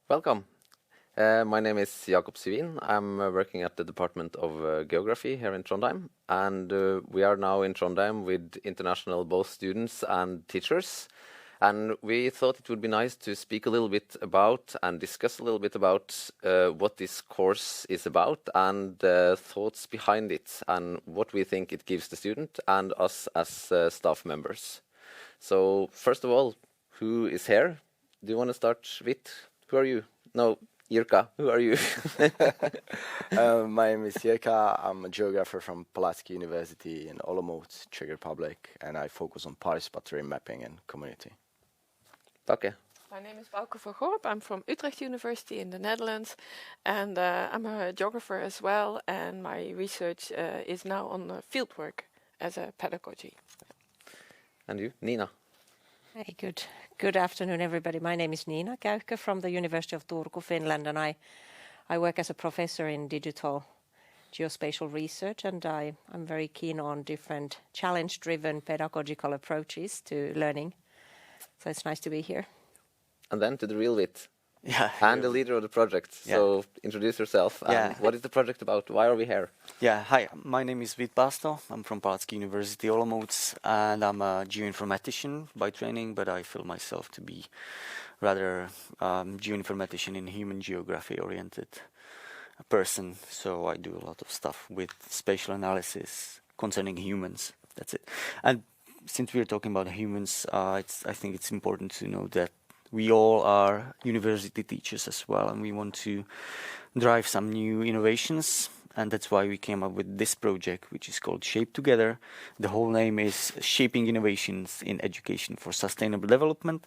Welcome. My name is Jakob Sivin. I'm working at the Department of Geography here in Trondheim, and we are now in Trondheim with international both students and teachers. And we thought it would be nice to speak a little bit about and discuss a little bit about what this course is about and thoughts behind it and what we think it gives the student and us as staff members. So first of all, who is here? Do you want to start with? Who are you? No, Jirka, who are you? My name is Jirka. I'm a geographer from Pulaski University in Olomouc, Czech Republic, and I focus on participatory mapping and community. Okay. My name is Bouke van Gorp. I'm from Utrecht University in the Netherlands, and I'm a geographer as well, and my research is now on fieldwork as a pedagogy. And you, Nina? Hey, good afternoon, everybody. My name is Nina Käykkä from the University of Turku, Finland, and I work as a professor in digital geospatial research, and I'm very keen on different challenge-driven pedagogical approaches to learning. So it's nice to be here. And then to the real bit. Yeah. And the leader of the project. Yeah. So introduce yourself. Yeah. And what is the project about? Why are we here? Yeah, hi, my name is Vít Pasto. I'm from Palacky University, Olomouc, and I'm a geoinformatician by training, but I feel myself to be rather geoinformatician in human geography oriented person. So I do a lot of stuff with spatial analysis concerning humans. That's it. And since we're talking about humans, I think it's important to know that we all are university teachers as well, and we want to drive some new innovations, and that's why we came up with this project, which is called Shape2Gether. The whole name is Shaping Innovations in Education for Sustainable Development,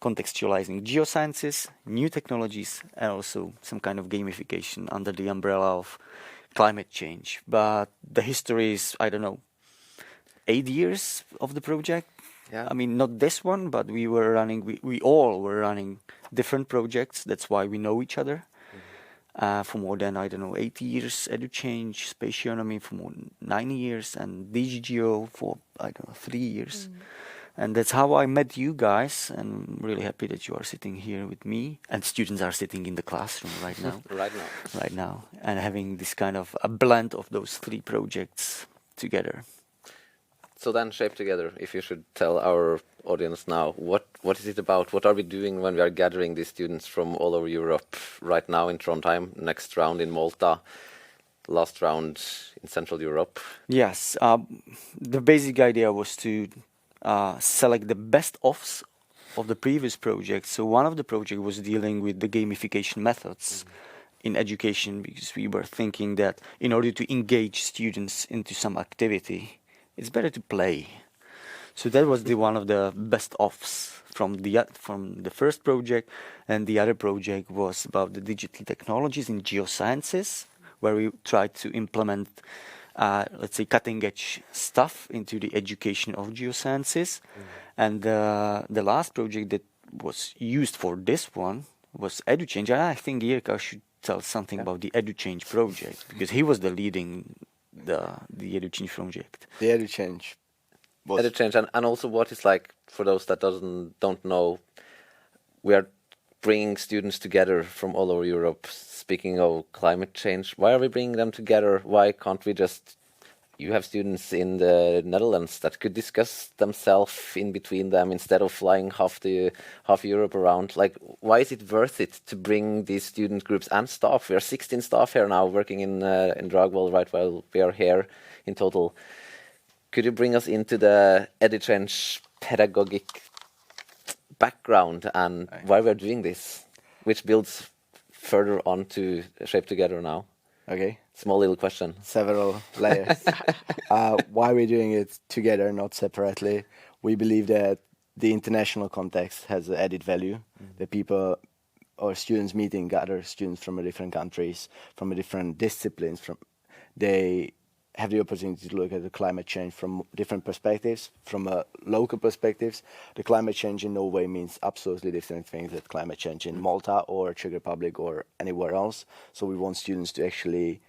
contextualizing geosciences, new technologies, and also some kind of gamification under the umbrella of climate change. But the history is, 8 years of the project. Yeah. I mean, not this one, but we all were running different projects. That's why we know each other. For more than, 8 years, EduChange, Spationomy for more than 9 years, and DigiGeo for, 3 years. And that's how I met you guys, and I'm really happy that you are sitting here with me, and students are sitting in the classroom right now. Right now, and having this kind of a blend of those three projects together. So then Shape2Gether, if you should tell our audience now, what is it about? What are we doing when we are gathering these students from all over Europe right now in Trondheim, next round in Malta, last round in Central Europe? Yes, the basic idea was to select the best-ofs of the previous project. So one of the projects was dealing with the gamification methods in education, because we were thinking that in order to engage students into some activity, it's better to play. So that was one of the best-ofs from the first project, and the other project was about the digital technologies in geosciences, where we tried to implement, let's say, cutting-edge stuff into the education of geosciences. And the last project that was used for this one was EduChange. And I think Jirka should tell something about the EduChange project, because he was the leading the EduChange project. The EduChange. EduChange, and also what is like, for those that don't know, we are bringing students together from all over Europe. Speaking of climate change, why are we bringing them together? Why can't we just... You have students in the Netherlands that could discuss themselves in between them instead of flying half Europe around. Like, why is it worth it to bring these student groups and staff? We are 16 staff here now working in Dragvoll right while we are here in total. Could you bring us into the EduChange pedagogic background and why we're doing this, which builds further on to Shape2Gether now? Okay. Small little question. Several layers. Why we're doing it together, not separately. We believe that the international context has added value. The people or students meeting other students from different countries, from different disciplines, they have the opportunity to look at the climate change from different perspectives, from local perspectives. The climate change in Norway means absolutely different things than climate change in Malta or Czech Republic or anywhere else. So we want students to actually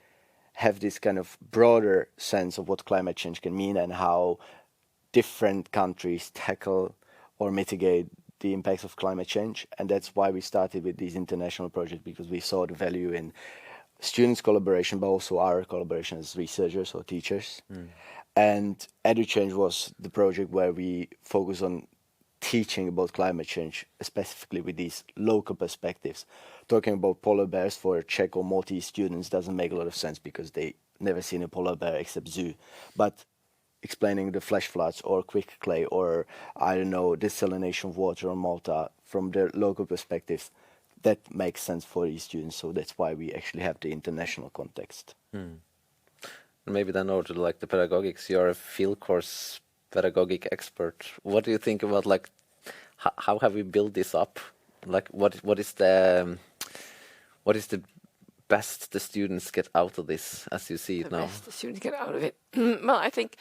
have this kind of broader sense of what climate change can mean and how different countries tackle or mitigate the impacts of climate change, and that's why we started with these international projects, because we saw the value in students' collaboration, but also our collaboration as researchers or teachers. And EduChange was the project where we focus on teaching about climate change, specifically with these local perspectives. Talking about polar bears for Czech or Maltese students doesn't make a lot of sense because they never seen a polar bear except zoo. But explaining the flash floods or quick clay or, I don't know, desalination of water on Malta from their local perspectives, that makes sense for these students. So that's why we actually have the international context. Maybe then over to like the pedagogics. You're a field course pedagogic expert. What do you think about like how have we built this up? Like what is the best the students get out of this as you see it now? Best the students get out of it. Well, I think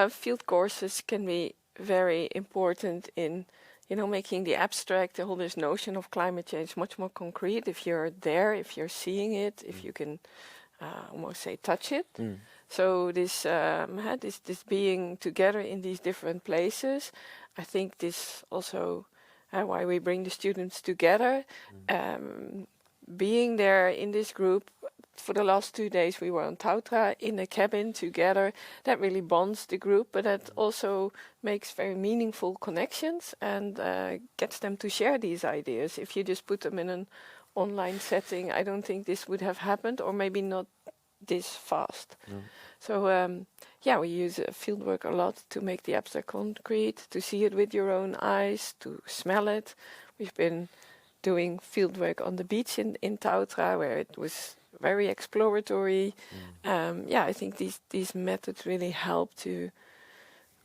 field courses can be very important in, making the abstract, the whole this notion of climate change much more concrete. If you're there, if you're seeing it, if you can almost say touch it. So this being together in these different places, I think this also why we bring the students together. Being there in this group for the last 2 days, we were on Tautra in a cabin together. That really bonds the group, but that also makes very meaningful connections and gets them to share these ideas. If you just put them in an online setting, I don't think this would have happened, or maybe not this fast. So we use fieldwork a lot to make the abstract concrete, to see it with your own eyes, to smell it. We've been doing fieldwork on the beach in Tautra, where it was very exploratory. I think these methods really help to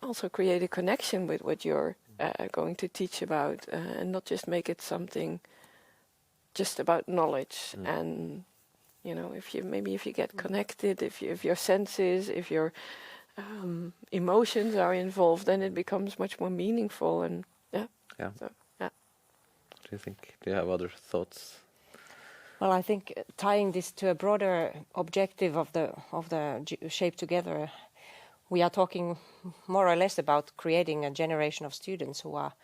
also create a connection with what you're going to teach about, and not just make it something just about knowledge. And if you get connected, if your senses, if your emotions are involved, then it becomes much more meaningful. And Do you think? Do you have other thoughts? Well, I think tying this to a broader objective of the Shape2Gether, we are talking more or less about creating a generation of students who are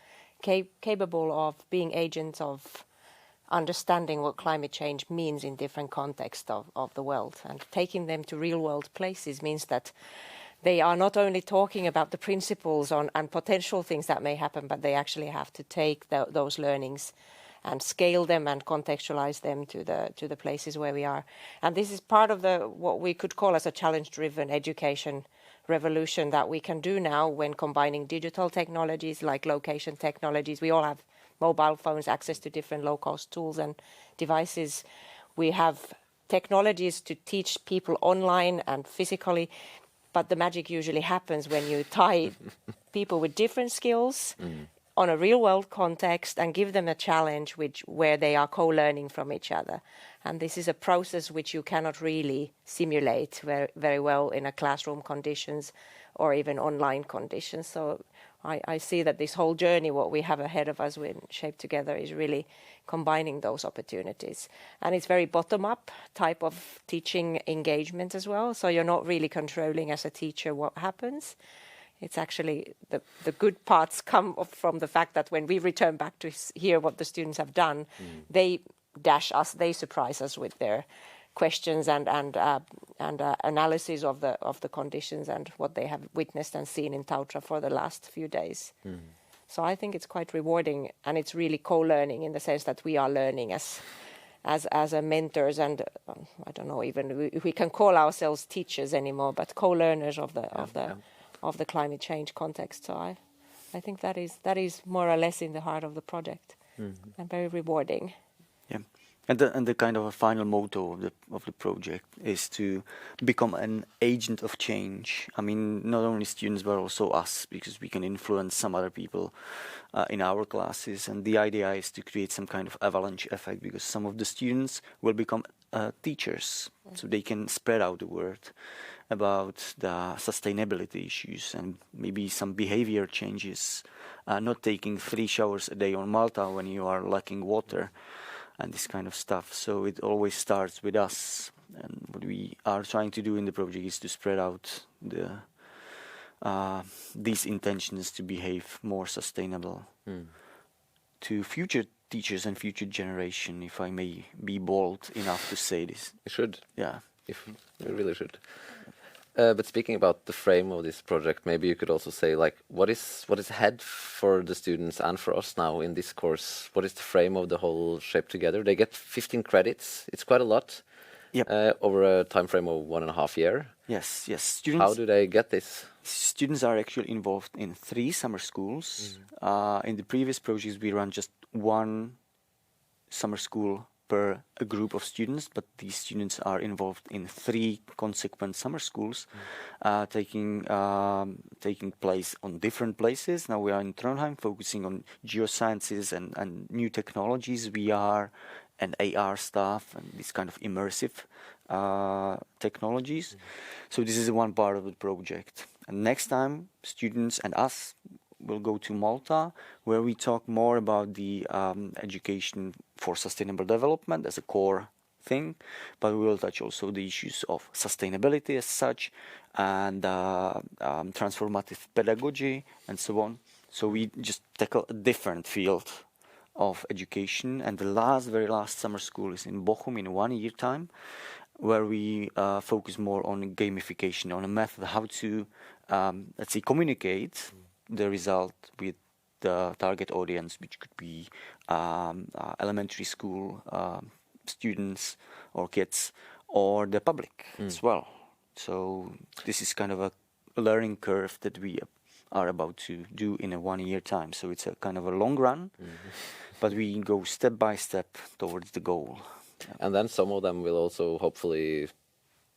capable of being agents of understanding what climate change means in different contexts of the world. And taking them to real-world places means that they are not only talking about the principles and potential things that may happen, but they actually have to take those learnings and scale them and contextualize them to the places where we are. And this is part of what we could call as a challenge-driven education revolution that we can do now when combining digital technologies like location technologies. We all have mobile phones, access to different low-cost tools and devices. We have technologies to teach people online and physically, but the magic usually happens when you tie people with different skills on a real-world context and give them a challenge where they are co-learning from each other. And this is a process which you cannot really simulate very well in a classroom conditions or even online conditions. So I see that this whole journey, what we have ahead of us with Shape2Gether, is really combining those opportunities. And it's very bottom-up type of teaching engagement as well. So you're not really controlling as a teacher what happens. It's actually the good parts come from the fact that when we return back to hear what the students have done, they dash us, they surprise us with their questions and analysis of the conditions and what they have witnessed and seen in Tautra for the last few days. So I think it's quite rewarding, and it's really co-learning in the sense that we are learning as a mentors, and I don't know even if we can call ourselves teachers anymore, but co-learners of the climate change context. So I think that is more or less in the heart of the project, and very rewarding. Yeah, and the kind of a final motto of the project is to become an agent of change. I mean, not only students but also us, because we can influence some other people in our classes. And the idea is to create some kind of avalanche effect, because some of the students will become teachers, so they can spread out the word about the sustainability issues and maybe some behavior changes, not taking 3 showers a day on Malta when you are lacking water and this kind of stuff. So it always starts with us, and what we are trying to do in the project is to spread out these intentions to behave more sustainable. to future teachers and future generation, if I may be bold enough to say this. You should. Yeah. If you really should. But speaking about the frame of this project, maybe you could also say, like, what is ahead for the students and for us now in this course? What is the frame of the whole Shape2Gether? They get 15 credits. It's quite a lot. Yep. Over a time frame of 1.5 years. Yes. How do they get this? Students are actually involved in 3 summer schools. In the previous projects, we run just 1 summer school per a group of students, but these students are involved in 3 consequent summer schools, taking place on different places. Now we are in Trondheim, focusing on geosciences and new technologies, VR and AR stuff, and this kind of immersive technologies. So this is one part of the project. And next time, students and us will go to Malta, where we talk more about the education for sustainable development as a core thing, but we will touch also the issues of sustainability as such, and transformative pedagogy, and so on. So we just tackle a different field of education. And the very last summer school is in Bochum in 1 year time, where we focus more on gamification, on a method how to, let's say, communicate the result with the target audience, which could be elementary school students or kids, or the public as well. So this is kind of a learning curve that we are about to do in a 1 year time. So it's a kind of a long run, but we go step by step towards the goal. And then some of them will also hopefully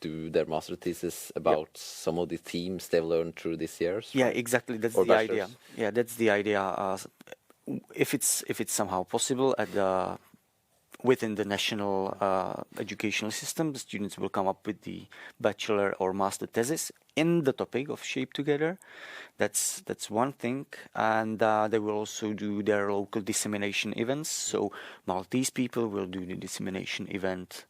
do their master thesis about some of the themes they've learned through these years. Yeah, exactly. That's or the bachelors. idea. Yeah, that's the idea. If it's somehow possible at the within the national educational system, the students will come up with the bachelor or master thesis in the topic of Shape2Gether. That's one thing, and they will also do their local dissemination events. So Maltese people will do the dissemination event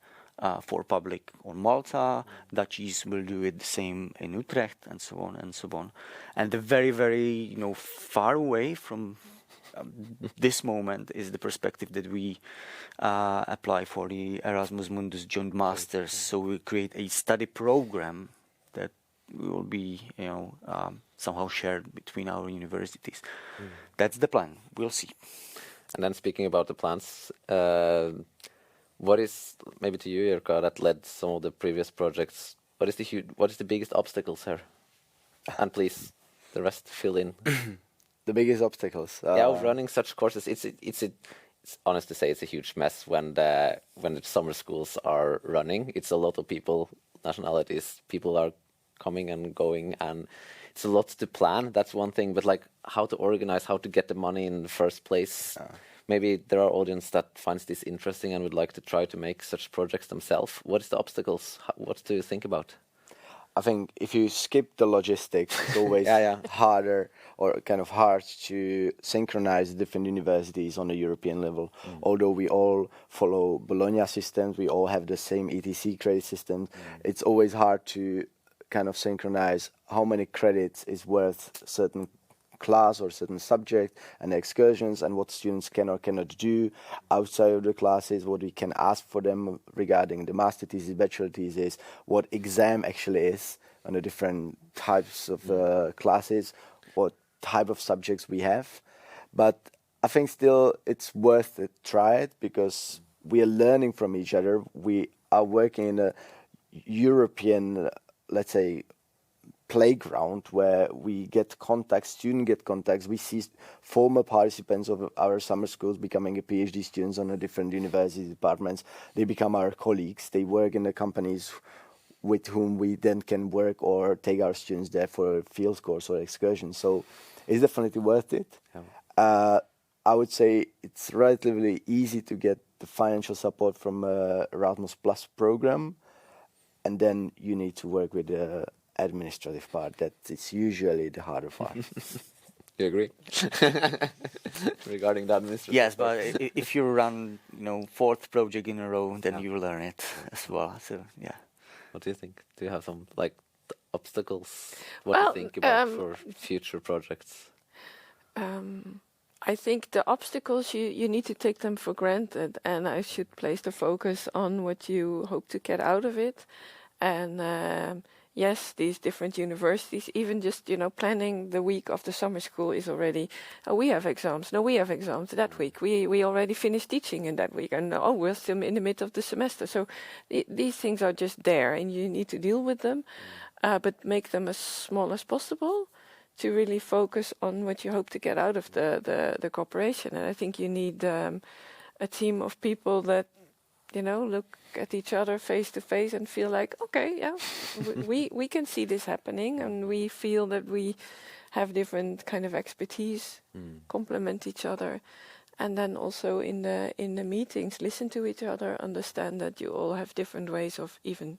for public on Malta. Dutchies will do it the same in Utrecht, and so on and so on. And the very, very far away from this moment is the perspective that we apply for the Erasmus Mundus Joint Masters. So we create a study program that will be, somehow shared between our universities. That's the plan. We'll see. And then speaking about the plans, what is, maybe to you, Jirka, that led some of the previous projects? What is the biggest obstacles here? And please, the rest fill in. The biggest obstacles. Of running such courses, it's honest to say, it's a huge mess when the summer schools are running. It's a lot of people, nationalities, people are coming and going, and it's a lot to plan. That's one thing, but like how to organize, how to get the money in the first place. Maybe there are audience that finds this interesting and would like to try to make such projects themselves. What is the obstacles? What do you think about? I think if you skip the logistics, it's always harder or kind of hard to synchronize different universities on a European level. Although we all follow Bologna systems, we all have the same ETC credit system, it's always hard to kind of synchronize how many credits is worth certain class or certain subject, and excursions, and what students can or cannot do outside of the classes, what we can ask for them regarding the master thesis, bachelor thesis, what exam actually is on the different types of classes, what type of subjects we have. But I think still it's worth it, try it, because we are learning from each other. We are working in a European, let's say, playground where we get contacts, students get contacts. We see former participants of our summer schools becoming a PhD students on a different university departments. They become our colleagues. They work in the companies with whom we then can work or take our students there for a field course or excursion. So it's definitely worth it. I would say it's relatively easy to get the financial support from Erasmus Plus program, and then you need to work with the administrative part. That is usually the harder part. You agree? Regarding the administrative Yes, part. but if you run, 4th project in a row, then you learn it as well. So yeah. What do you think? Do you have some obstacles? What do you think about for future projects? I think the obstacles, you need to take them for granted, and I should place the focus on what you hope to get out of it. And yes, these different universities, even just, planning the week of the summer school is already, we have exams. No, we have exams that week. We already finished teaching in that week. And we're still in the middle of the semester. So these things are just there, and you need to deal with them, but make them as small as possible to really focus on what you hope to get out of the cooperation. And I think you need a team of people that, look at each other face to face and feel like, okay, yeah, we can see this happening, and we feel that we have different kind of expertise, complement each other, and then also in the meetings, listen to each other, understand that you all have different ways of even,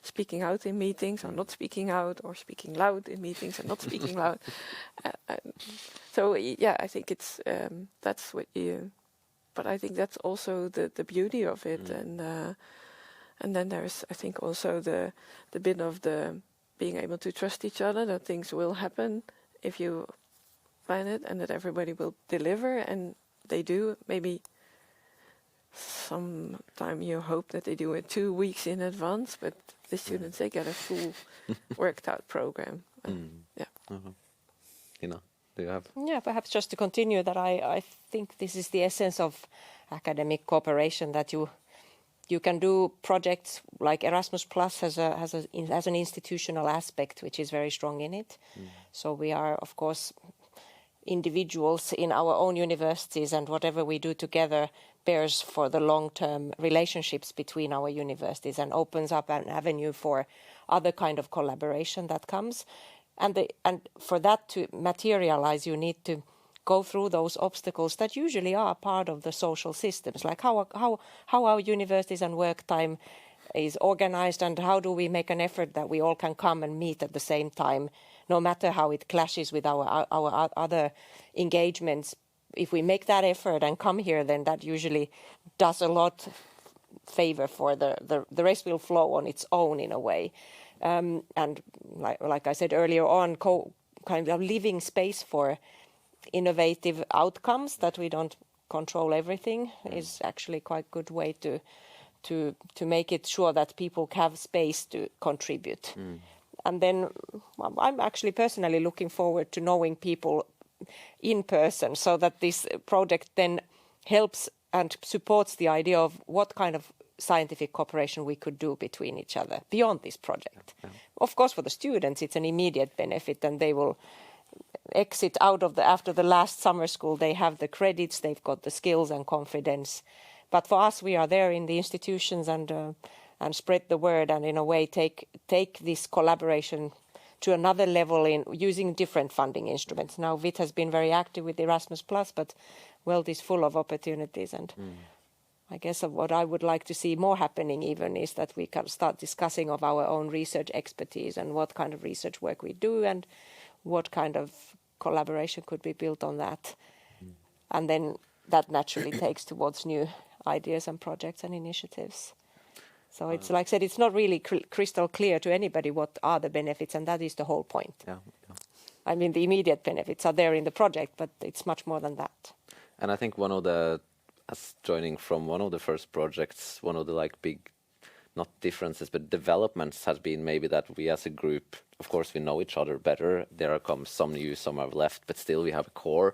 speaking out in meetings or not speaking out, or speaking loud in meetings and not speaking loud. So yeah, I think it's that's what you. But I think that's also the beauty of it, and then there's, I think, also the bit of the being able to trust each other, that things will happen if you plan it, and that everybody will deliver, and they do. Maybe sometime you hope that they do it 2 weeks in advance, but the students, they get a full worked out program. Yeah. Do you have? Yeah, perhaps just to continue that, I think this is the essence of academic cooperation, that you can do projects like Erasmus Plus has an institutional aspect which is very strong in it. So we are, of course, individuals in our own universities, and whatever we do together bears for the long-term relationships between our universities and opens up an avenue for other kind of collaboration that comes. And for that to materialize, you need to go through those obstacles that usually are part of the social systems, like how our universities and work time is organized, and how do we make an effort that we all can come and meet at the same time, no matter how it clashes with our other engagements. If we make that effort and come here, then that usually does a lot favor for the rest will flow on its own in a way. And like I said earlier on, kind of living space for innovative outcomes, that we don't control everything, is actually quite a good way to make it sure that people have space to contribute. And then I'm actually personally looking forward to knowing people in person, so that this project then helps and supports the idea of what kind of scientific cooperation we could do between each other beyond this project. Of course, for the students, it's an immediate benefit, and they will exit out of after the last summer school. They have the credits, they've got the skills and confidence. But for us, we are there in the institutions and spread the word, and in a way take this collaboration to another level in using different funding instruments. Now, VIT has been very active with Erasmus+, but World is full of opportunities, and I guess what I would like to see more happening even is that we can start discussing of our own research expertise and what kind of research work we do and what kind of collaboration could be built on that. And then that naturally takes towards new ideas and projects and initiatives. So it's like I said, it's not really crystal clear to anybody what are the benefits, and that is the whole point. I mean, the immediate benefits are there in the project, but it's much more than that. And I think one of the, as joining from one of the first projects, one of the like big, not differences, but developments has been maybe that we as a group, of course, we know each other better. There come some new, some have left, but still we have a core.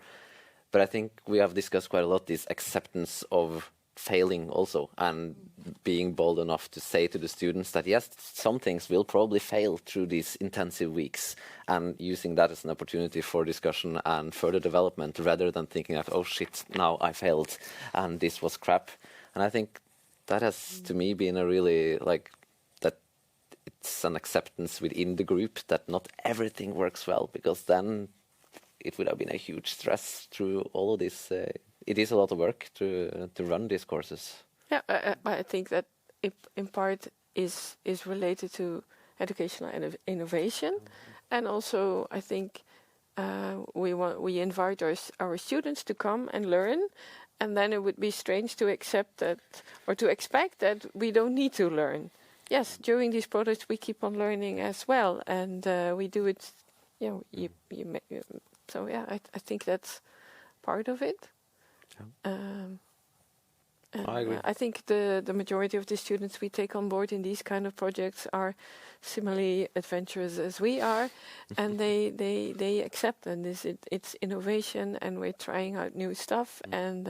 But I think we have discussed quite a lot this acceptance of failing also, and being bold enough to say to the students that yes, some things will probably fail through these intensive weeks, and using that as an opportunity for discussion and further development, rather than thinking that, oh shit, now I failed and this was crap. And I think that has to me been a really like that it's an acceptance within the group that not everything works well, because then it would have been a huge stress through all of this. It is a lot of work to run these courses. Yeah, I think that it in part is related to educational innovation, and also I think we invite our students to come and learn, and then it would be strange to accept that or to expect that we don't need to learn. Yes, during these projects we keep on learning as well, and we do it. So yeah, I think that's part of it. I agree. I think the majority of the students we take on board in these kind of projects are similarly adventurous as we are, and they accept and it's innovation, and we're trying out new stuff, and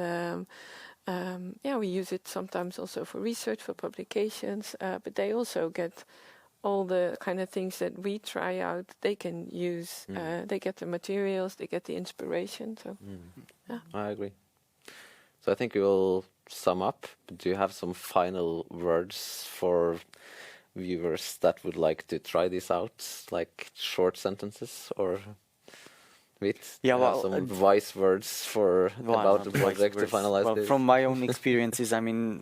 we use it sometimes also for research, for publications, but they also get all the kind of things that we try out. They can use. They get the materials, they get the inspiration. So, I agree. So I think we will sum up. Do you have some final words for viewers that would like to try this out, like short sentences or with some wise words about the project to finalize this? From my own experiences, I mean,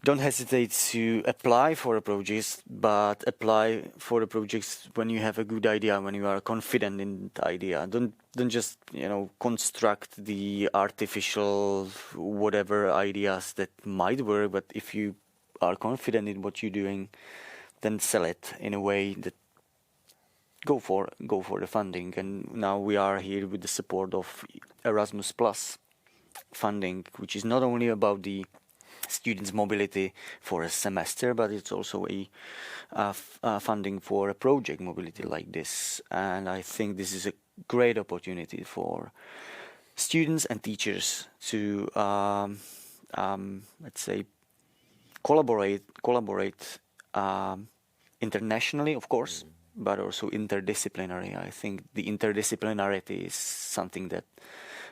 don't hesitate to apply for a project, but apply for the projects when you have a good idea, when you are confident in the idea. Don't just construct the artificial whatever ideas that might work, but if you are confident in what you're doing, then sell it in a way that go for the funding. And now we are here with the support of Erasmus Plus funding, which is not only about the students' mobility for a semester, but it's also a funding for a project mobility like this. And I think this is a great opportunity for students and teachers to let's say collaborate internationally, of course, but also interdisciplinary. I think the interdisciplinarity is something that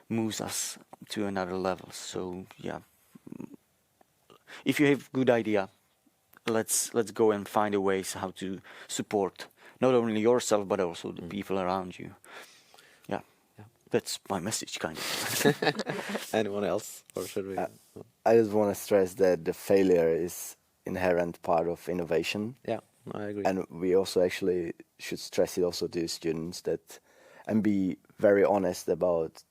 moves us to another level. So yeah, if you have good idea, let's go and find a ways how to support not only yourself but also the people around you. Yeah, that's my message, kind of. Anyone else, or should we? I just want to stress that the failure is inherent part of innovation. Yeah, I agree. And we also actually should stress it also to students and be very honest about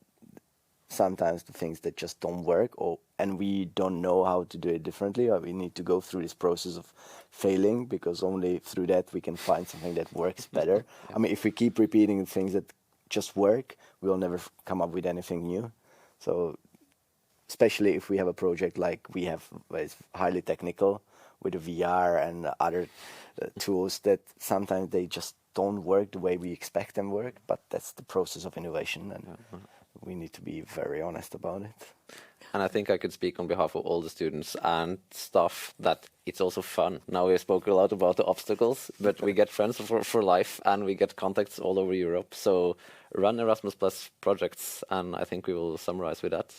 sometimes the things that just don't work, and we don't know how to do it differently, or we need to go through this process of failing, because only through that we can find something that works better. I mean, if we keep repeating things that just work, we'll never come up with anything new. So especially if we have a project like we have, where it's highly technical with the VR and other tools that sometimes they just don't work the way we expect them work, but that's the process of innovation, and we need to be very honest about it. And I think I could speak on behalf of all the students and staff that it's also fun. Now we spoke a lot about the obstacles, but we get friends for life, and we get contacts all over Europe. So run Erasmus Plus projects, and I think we will summarize with that.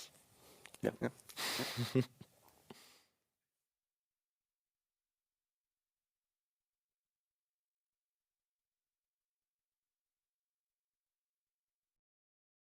Yeah.